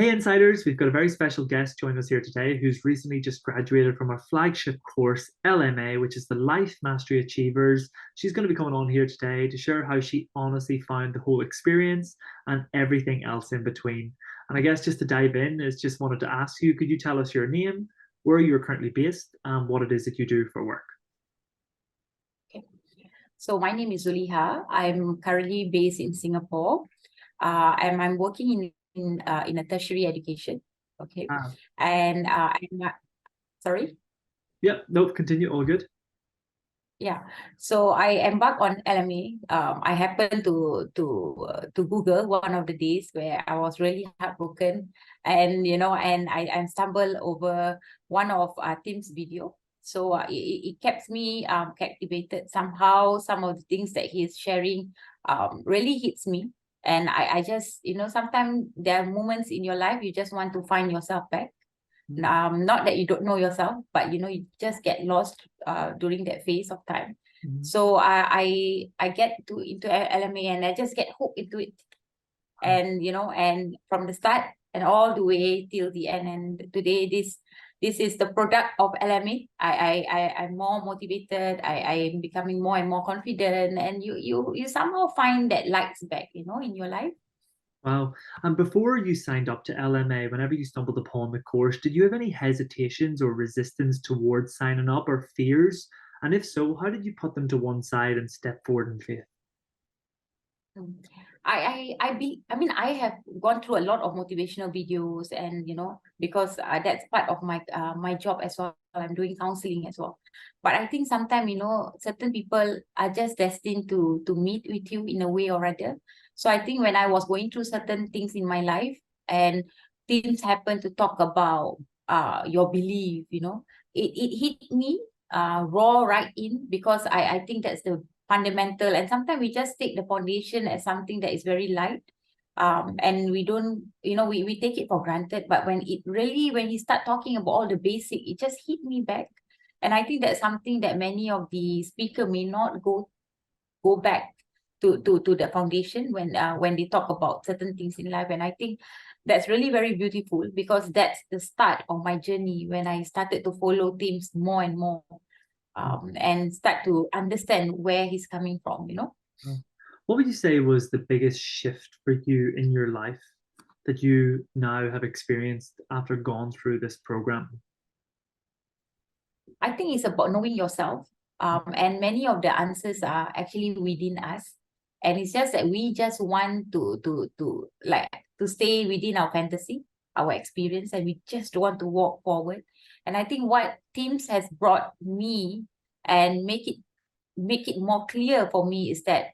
Hey Insiders, we've got a very special guest joining us here today who's recently just graduated from our flagship course, LMA, which is the Life Mastery Achievers. She's going to be coming on here today to share how she honestly found the whole experience and everything else in between. And I guess just to dive in, is just wanted to ask you, could you tell us your name, where you're currently based, and what it is that you do for work? Okay. So my name is Zuliha. I'm currently based in Singapore. And I'm working in a tertiary education. Okay. Ah, And sorry. yep, nope, continue, all good. Yeah. So I embarked on LMA. I happened to Google one of the days where I was really heartbroken, and I stumbled over one of Tim's video. So it kept me captivated somehow. Some of the things that he is sharing really hits me. And I just, sometimes there are moments in your life you just want to find yourself back. Not that you don't know yourself, but you just get lost during that phase of time. So I get into LMA and I just get hooked into it, and from the start and all the way till the end. And today this is the product of LMA. I'm more motivated. I am becoming more and more confident, and you somehow find that lights back, in your life. Wow. And before you signed up to LMA, whenever you stumbled upon the course, did you have any hesitations or resistance towards signing up or fears? And if so, how did you put them to one side and step forward in faith? Mm. I have gone through a lot of motivational videos, and because that's part of my job as well. I'm doing counseling as well, but I think sometimes certain people are just destined to meet with you in a way or other. So I think when I was going through certain things in my life, and things happen to talk about your belief, it hit me raw right in, because I think that's the fundamental. And sometimes we just take the foundation as something that is very light, and we don't, we take it for granted. But when he start talking about all the basic, it just hit me back. And I think that's something that many of the speaker may not go back to the foundation when they talk about certain things in life. And I think that's really very beautiful, because that's the start of my journey when I started to follow themes more and more, and start to understand where he's coming from. What would you say was the biggest shift for you in your life that you now have experienced after gone through this program? I think it's about knowing yourself. And many of the answers are actually within us. And it's just that we just want to stay within our fantasy, our experience, and we just want to walk forward. And I think what Teams has brought me and make it more clear for me is that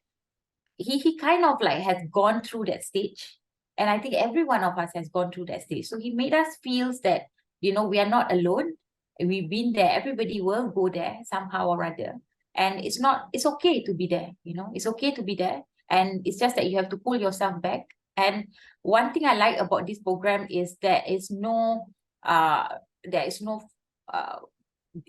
he kind of like has gone through that stage. And I think every one of us has gone through that stage. So he made us feel that, we are not alone. We've been there. Everybody will go there somehow or other. And it's okay to be there, it's okay to be there. And it's just that you have to pull yourself back. And one thing I like about this program is there is no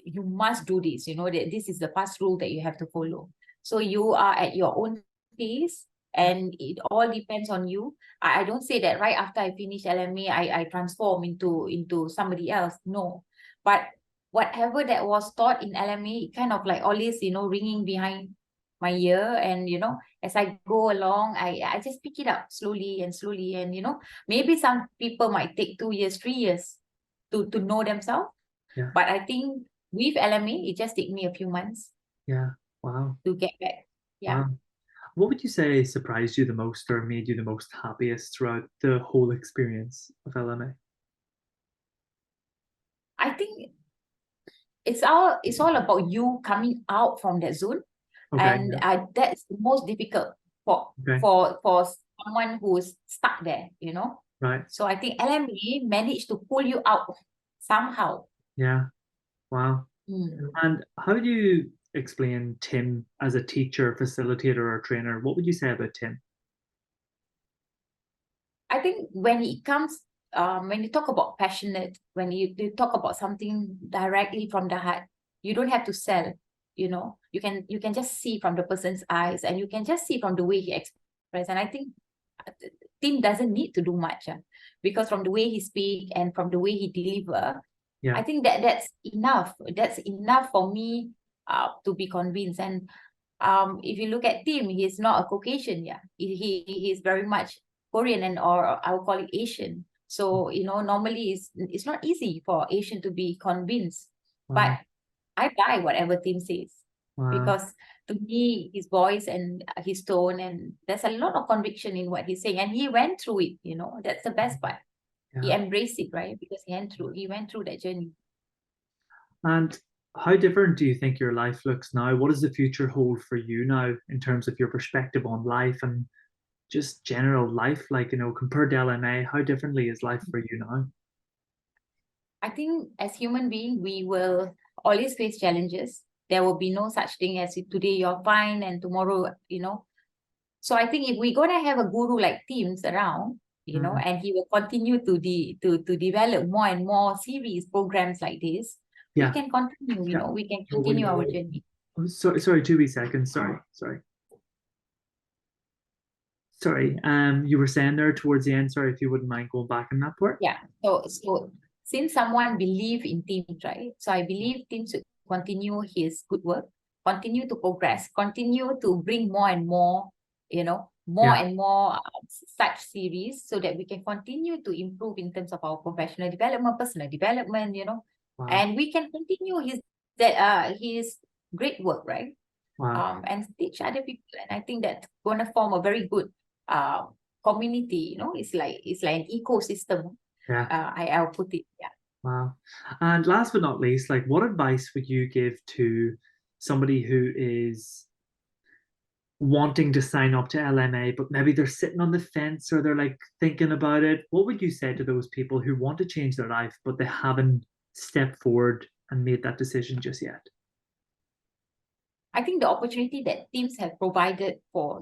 you must do this, that this is the past rule that you have to follow. So you are at your own pace, and it all depends on you. I don't say that right after I finish LMA, I transform into somebody else. No. But whatever that was taught in LMA, it kind of like always, ringing behind my ear. And, as I go along, I just pick it up slowly and slowly. And, maybe some people might take 2 years, 3 years to know themselves. Yeah. But I think with LMA, it just take me a few months. Yeah. Wow. To get back. Yeah. Wow. What would you say surprised you the most or made you the most happiest throughout the whole experience of LMA? I think it's all about you coming out from that zone. Okay. And Yeah. that's the most difficult for Okay. for someone who's stuck there, Right. So I think LMA managed to pull you out somehow. Yeah. Wow. And how do you explain Tim as a teacher, facilitator, or trainer? What would you say about Tim? I think when it comes, when you talk about passionate, when you talk about something directly from the heart, you don't have to sell. You can just see from the person's eyes, and you can just see from the way he expresses. And I think Tim doesn't need to do much, because from the way he speak and from the way he deliver, Yeah. I think that's enough. That's enough for me to be convinced. And if you look at Tim, he's not a Caucasian, yeah. He is very much Korean, and or I would call it Asian. So, you know, normally it's not easy for Asian to be convinced. Wow. But I buy whatever Tim says, Wow. because to me, his voice and his tone, and there's a lot of conviction in what he's saying. And he went through it, you know, that's the best part. He Yeah. embraced it, right? Because he went through that journey. And how different do you think your life looks now? What does the future hold for you now in terms of your perspective on life and just general life? Like, you know, compared to LMA, how differently is life for you now? I think as human being, we will always face challenges. There will be no such thing as today you're fine and tomorrow, you know. So I think if we're gonna have a guru like Teams around, you know, Mm. and he will continue to develop more and more series programs like this, we Yeah. can continue, you Yeah. know, we can continue our journey. Oh, sorry, 2 wee seconds. Sorry. You were saying there towards the end, sorry, if you wouldn't mind going back in that part. Yeah. So since someone believe in Teams, right? So I believe Teams should continue his good work, continue to progress, continue to bring more and more, you know, more Yeah. and more such series, so that we can continue to improve in terms of our professional development, personal development, you know, Wow. and we can continue his great work, right? Wow. And teach other people. And I think that's gonna form a very good community, you know, it's like an ecosystem. Yeah. I'll put it, yeah. Wow. And last but not least, like, what advice would you give to somebody who is wanting to sign up to LMA, but maybe they're sitting on the fence or they're like thinking about it? What would you say to those people who want to change their life, but they haven't stepped forward and made that decision just yet? I think the opportunity that teams have provided for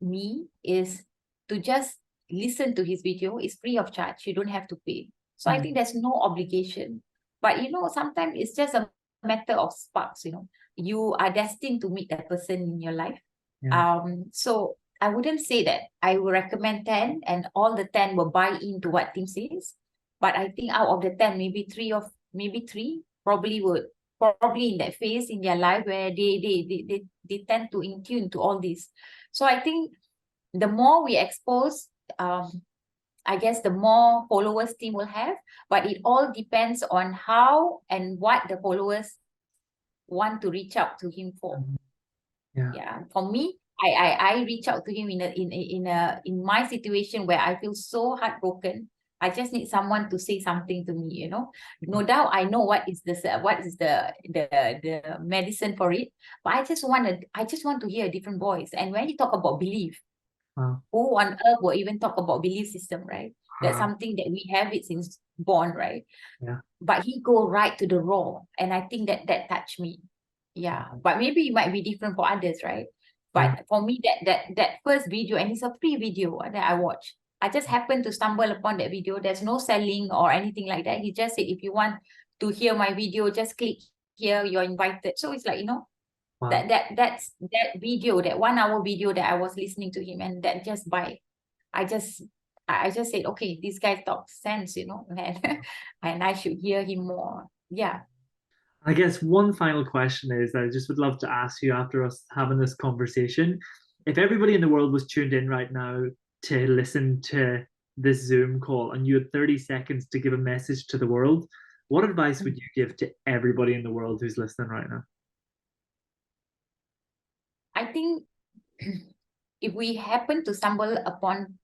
me is to just listen to his video. It's free of charge. You don't have to pay. So I think there's no obligation. But you know, sometimes it's just a matter of sparks, you know. You are destined to meet that person in your life. Yeah. So I wouldn't say that I will recommend 10 and all the 10 will buy into what Tim says. But I think out of the 10, maybe three probably would probably in that phase in their life where they tend to in tune to all this. So I think the more we expose, I guess the more followers Tim will have, but it all depends on how and what the followers want to reach out to him for. Yeah. Yeah, for me, I reach out to him in my situation where I feel so heartbroken. I just need someone to say something to me, you know. No doubt I know what is the medicine for it, but I just want to hear a different voice. And when you talk about belief, Wow. who on earth will even talk about belief system, right? That's something that we have it since born, right? Yeah. But he go right to the raw, and I think that touched me. Yeah, but maybe it might be different for others, right? But for me, that first video, and it's a free video that I watched. I just happened to stumble upon that video. There's no selling or anything like that. He just said, if you want to hear my video, just click here. You're invited. So it's like, you know, Wow. that video, that 1 hour video that I was listening to him, and that just I just said, okay, this guy talks sense, you know, and I should hear him more. Yeah. I guess one final question is that I just would love to ask you after us having this conversation. If everybody in the world was tuned in right now to listen to this Zoom call and you had 30 seconds to give a message to the world, what advice would you give to everybody in the world who's listening right now? I think if we happen to stumble upon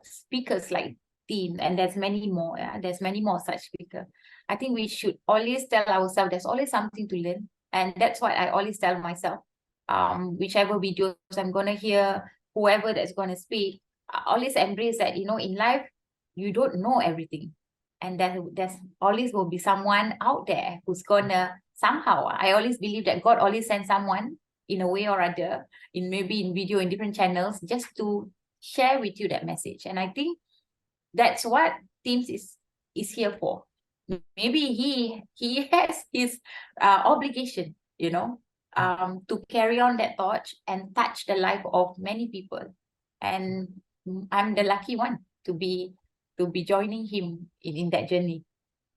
speakers like Tim, and there's many more, there's many more such speakers, I think we should always tell ourselves there's always something to learn. And that's what I always tell myself. Whichever videos I'm gonna hear, whoever that's gonna speak, I always embrace that, you know, in life, you don't know everything. And there's always will be someone out there who's gonna somehow, I always believe that God always sends someone in a way or other, in maybe in video, in different channels, just to share with you that message. And I think that's what Teams is here for. Maybe he has his obligation, you know, to carry on that torch and touch the life of many people. And I'm the lucky one to be joining him in that journey.